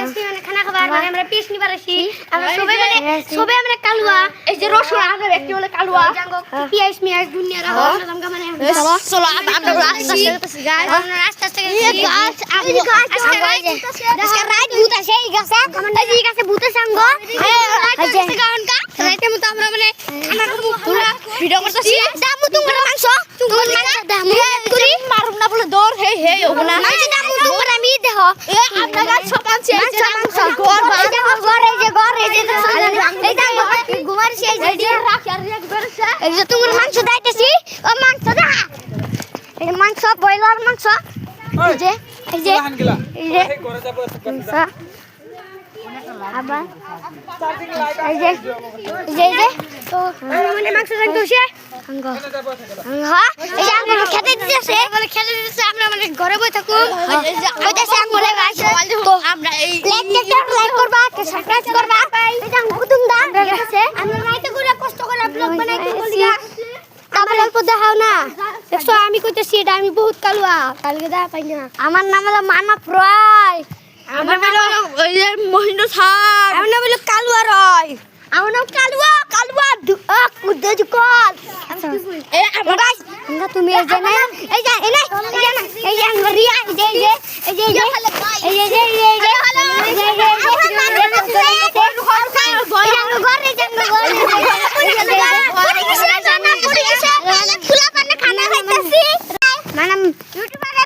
আজকে মানে খানা খাবার মানে আমরা পিস নিবার আসি আমরা সবাই আমরা কালুয়া এই যে রসুন আমরা ব্যক্তি বলে কালুয়া পিয়াজ মিয়াজ দুনিয়া রাখো আমরা মানে চলো আমরা আসছি আমরা রাস্তা থেকে গাছ আজকে রাইট ভূত আছে এই গাছে এই গাছে ভূত সঙ্গ রাইতে মত আমরা মানে খানা খাবো পুরা ভিডিও করতেছি দামু তোমরা মাংস দামু করি মারুম না বলে দৌড় হে হে ওগুলা মাংস দামু তোমরা আমি দেহ আপনার গাছ সব আছে মাংস ঘর এই যে ঘর এই যে এই যে ঘুমার সেই যে রাখ আর এক বেরছে এই যে তোমার মাংস দাইতেছি ও মাংস দা এই যে মাংস বয়লার মাংস এই যে এই যে এই যে মাংস আবার এই যে তো মানে মাংস রাখতেছে হ্যাঁ এই যে আমরা খেতে দিতেছে মানে খেতে দিতেছে আমরা মানে ঘরে বসে থাকুম ওইটাছে আমরা গাছ তো আমরা এই লাইক করবা সাবস্ক্রাইব করবা এটা কুতুম দা আছে আমরা রাইতে করে কষ্ট করে ব্লগ বানাইতে বলি আবার অল্প দেখাও না দেখছো আমি কইতেছি এটা আমি বহুত কালুয়া কালকে দা পাই না আমার নাম হলো মানব রয় আমার নাম ওই যে মহেন্দ্র স্যার আমার নাম হলো কালুয়া রয় আমার নাম কালুয়া কুদ্দুজ কল এ আমরা গাইস আমরা তুমি এই যে না এই যে এই যে রিয়া এই যে এই যে এই যে